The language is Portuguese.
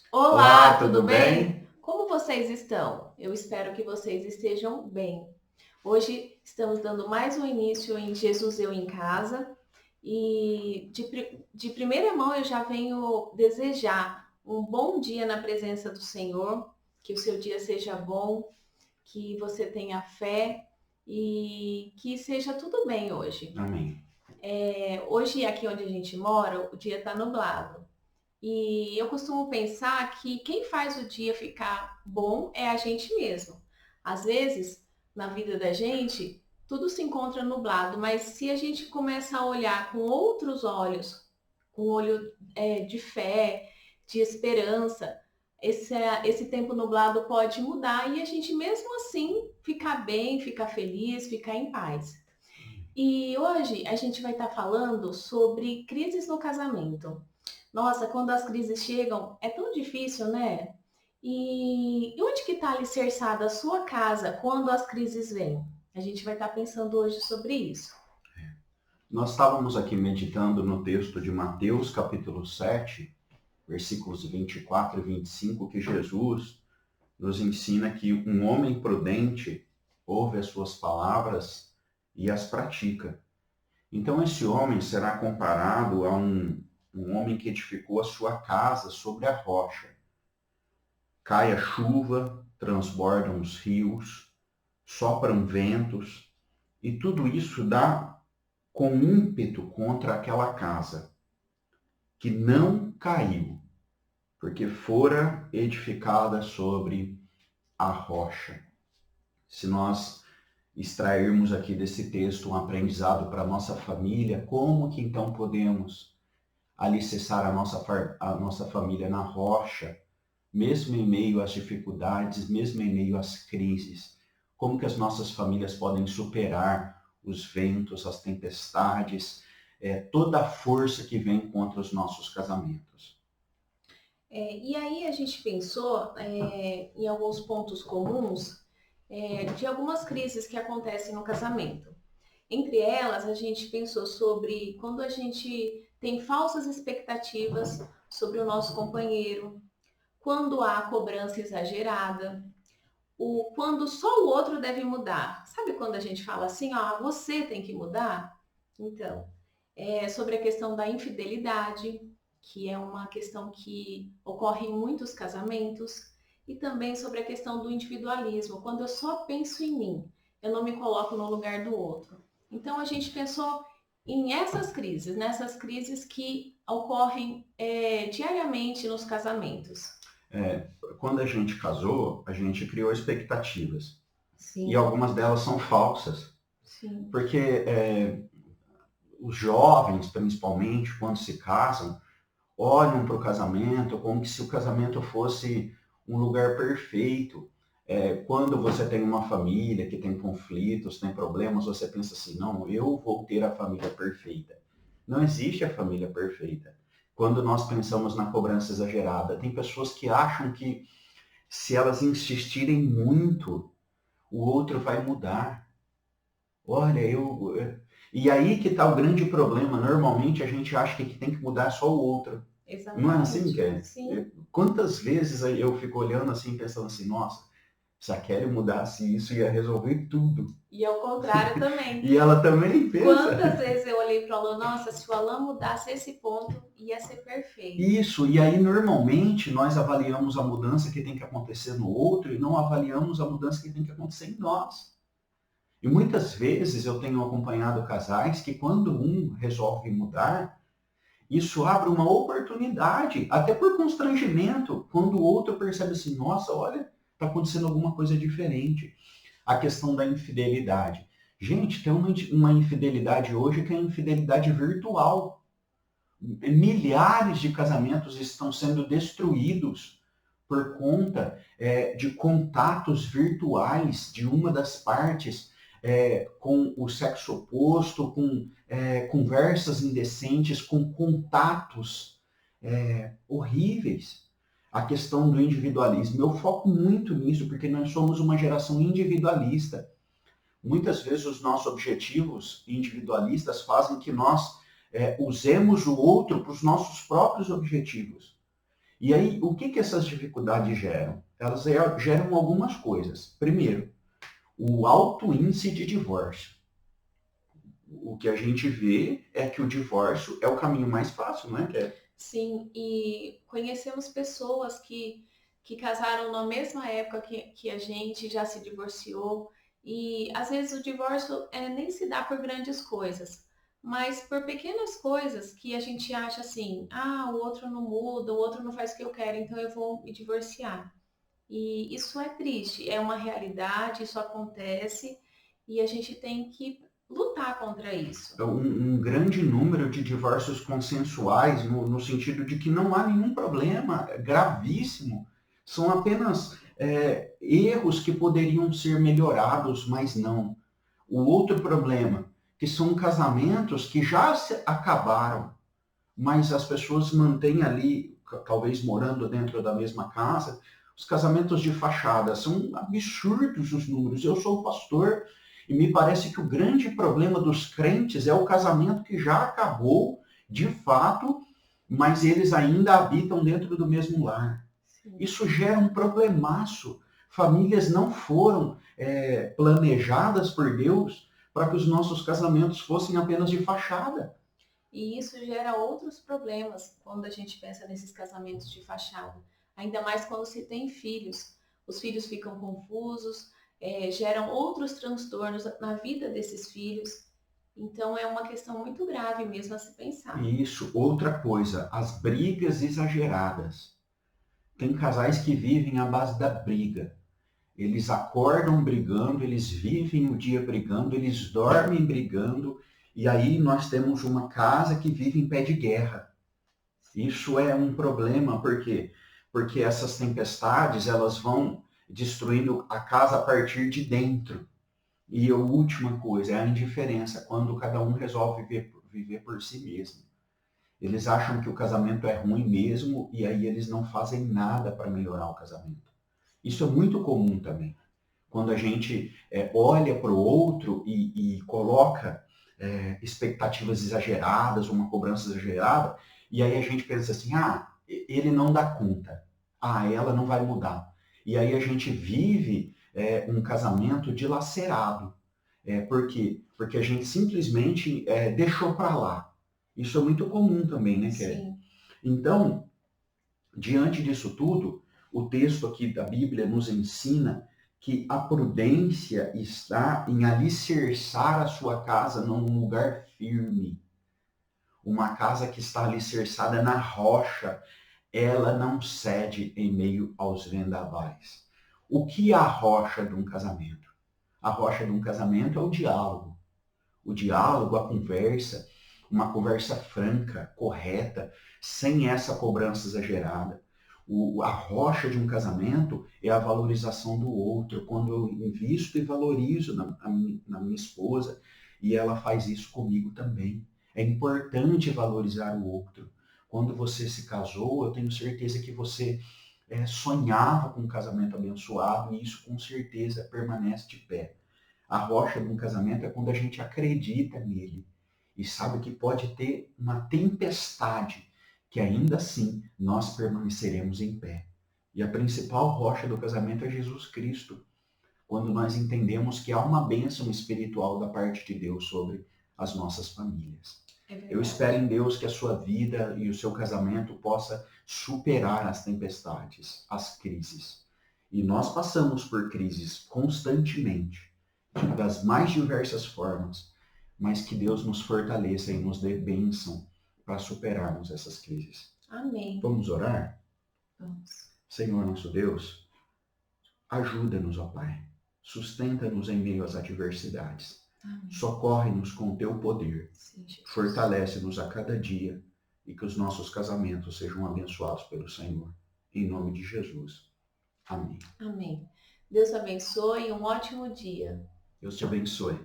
Olá, Olá, tudo tudo bem? bem? Como vocês estão? Eu espero que vocês estejam bem. Hoje estamos dando mais um início em Jesus Eu em Casa e de primeira mão eu já venho desejar um bom dia na presença do Senhor, que o seu dia seja bom, que você tenha fé e que seja tudo bem hoje. Amém. Hoje, aqui onde a gente mora, o dia está nublado. E eu costumo pensar que quem faz o dia ficar bom é a gente mesmo. Às vezes, na vida da gente, tudo se encontra nublado, mas se a gente começa a olhar com outros olhos, com um olho de fé, de esperança, esse tempo nublado pode mudar e a gente mesmo assim ficar bem, ficar feliz, ficar em paz. E hoje a gente vai estar falando sobre crises no casamento. Nossa, quando as crises chegam, é tão difícil, né? E onde que está alicerçada a sua casa quando as crises vêm? A gente vai estar pensando hoje sobre isso. Nós estávamos aqui meditando no texto de Mateus, capítulo 7, versículos 24 e 25, que Jesus nos ensina que um homem prudente ouve as suas palavras e as pratica. Então, esse homem será comparado a um homem que edificou a sua casa sobre a rocha. Cai a chuva, transbordam os rios, sopram ventos, e tudo isso dá com ímpeto contra aquela casa, que não caiu, porque fora edificada sobre a rocha. Se nós extrairmos aqui desse texto um aprendizado para a nossa família, como que então podemos alicerçar a nossa família na rocha, mesmo em meio às dificuldades, mesmo em meio às crises? Como que as nossas famílias podem superar os ventos, as tempestades, toda a força que vem contra os nossos casamentos? E aí a gente pensou em alguns pontos comuns de algumas crises que acontecem no casamento. Entre elas, a gente pensou sobre quando a gente tem falsas expectativas sobre o nosso companheiro, quando há cobrança exagerada, quando só o outro deve mudar. Sabe quando a gente fala assim, ó, você tem que mudar? Então, é sobre a questão da infidelidade, que é uma questão que ocorre em muitos casamentos, e também sobre a questão do individualismo, quando eu só penso em mim, eu não me coloco no lugar do outro. Então, a gente pensou em essas crises, nessas crises que ocorrem diariamente nos casamentos. É, Quando a gente casou, a gente criou expectativas. E Sim, algumas delas são falsas. sim. Porque os jovens, principalmente, quando se casam, olham para o casamento como se o casamento fosse um lugar perfeito. Quando você tem uma família que tem conflitos, tem problemas, você pensa assim, não, eu vou ter a família perfeita. Não existe a família perfeita. Quando nós pensamos na cobrança exagerada, tem pessoas que acham que se elas insistirem muito, o outro vai mudar. Olha, E aí que está o grande problema. Normalmente a gente acha que quem tem que mudar é só o outro. Não é assim, Exatamente. Kelly? Sim. Quantas vezes eu fico olhando assim, pensando assim, nossa, se a Kelly mudasse isso, ia resolver tudo. E ao contrário também. E ela também pensa. Quantas vezes eu olhei para o Alan, nossa, se o Alan mudasse esse ponto, ia ser perfeito. Isso, e aí normalmente nós avaliamos a mudança que tem que acontecer no outro e não avaliamos a mudança que tem que acontecer em nós. E muitas vezes eu tenho acompanhado casais que quando um resolve mudar, isso abre uma oportunidade, até por constrangimento, quando o outro percebe assim, nossa, olha, está acontecendo alguma coisa diferente. A questão da infidelidade. Gente, tem uma infidelidade hoje que é a infidelidade virtual. Milhares de casamentos estão sendo destruídos por conta de contatos virtuais de uma das partes com o sexo oposto, com conversas indecentes, com contatos horríveis. A questão do individualismo. Eu foco muito nisso porque nós somos uma geração individualista. Muitas vezes os nossos objetivos individualistas fazem que nós usemos o outro para os nossos próprios objetivos. E aí, o que essas dificuldades geram? Elas geram algumas coisas. Primeiro, o alto índice de divórcio. O que a gente vê é que o divórcio é o caminho mais fácil, não é? Sim, e conhecemos pessoas que casaram na mesma época que a gente, já se divorciou, e às vezes o divórcio nem se dá por grandes coisas, mas por pequenas coisas que a gente acha assim, ah, o outro não muda, o outro não faz o que eu quero, então eu vou me divorciar. E isso é triste, é uma realidade, isso acontece, e a gente tem que lutar contra isso. Um grande número de divórcios consensuais, no sentido de que não há nenhum problema gravíssimo, são apenas erros que poderiam ser melhorados, mas não. O outro problema, que são casamentos que já acabaram, mas as pessoas mantêm ali, talvez morando dentro da mesma casa, os casamentos de fachada. São absurdos os números. Eu sou pastor e me parece que o grande problema dos crentes é o casamento que já acabou, de fato, mas eles ainda habitam dentro do mesmo lar. Sim. Isso gera um problemaço. Famílias não foram planejadas por Deus para que os nossos casamentos fossem apenas de fachada. E isso gera outros problemas quando a gente pensa nesses casamentos de fachada. Ainda mais quando se tem filhos. Os filhos ficam confusos, geram outros transtornos na vida desses filhos. Então é uma questão muito grave mesmo a se pensar. Isso, outra coisa, as brigas exageradas. Tem casais que vivem à base da briga. Eles acordam brigando, eles vivem o dia brigando, eles dormem brigando, e aí nós temos uma casa que vive em pé de guerra. Isso é um problema, por quê? Porque essas tempestades, elas vão destruindo a casa a partir de dentro. E a última coisa é a indiferença, quando cada um resolve viver por si mesmo. Eles acham que o casamento é ruim mesmo e aí eles não fazem nada para melhorar o casamento. Isso é muito comum também. Quando a gente olha para o outro e coloca expectativas exageradas, uma cobrança exagerada, e aí a gente pensa assim, ah, ele não dá conta, ah, ela não vai mudar. E aí a gente vive um casamento dilacerado. Por quê? Porque a gente simplesmente deixou para lá. Isso é muito comum também, né, Kelly? Sim. Então, diante disso tudo, o texto aqui da Bíblia nos ensina que a prudência está em alicerçar a sua casa num lugar firme. Uma casa que está alicerçada na rocha, ela não cede em meio aos vendavais. O que é a rocha de um casamento? A rocha de um casamento é o diálogo. O diálogo, a conversa, uma conversa franca, correta, sem essa cobrança exagerada. A rocha de um casamento é a valorização do outro, quando eu invisto e valorizo na minha esposa e ela faz isso comigo também. É importante valorizar o outro. Quando você se casou, eu tenho certeza que você sonhava com um casamento abençoado e isso com certeza permanece de pé. A rocha de um casamento é quando a gente acredita nele e sabe que pode ter uma tempestade, que ainda assim nós permaneceremos em pé. E a principal rocha do casamento é Jesus Cristo. Quando nós entendemos que há uma bênção espiritual da parte de Deus sobre as nossas famílias. Eu espero em Deus que a sua vida e o seu casamento possa superar as tempestades, as crises. E nós passamos por crises constantemente, das mais diversas formas, mas que Deus nos fortaleça e nos dê bênção para superarmos essas crises. Amém. Vamos orar? Vamos. Senhor nosso Deus, ajuda-nos, ó Pai. Sustenta-nos em meio às adversidades. Socorre-nos com o teu poder. Fortalece-nos a cada dia e que os nossos casamentos sejam abençoados pelo Senhor. Em nome de Jesus. Amém. Amém. Deus abençoe e um ótimo dia. Deus te abençoe.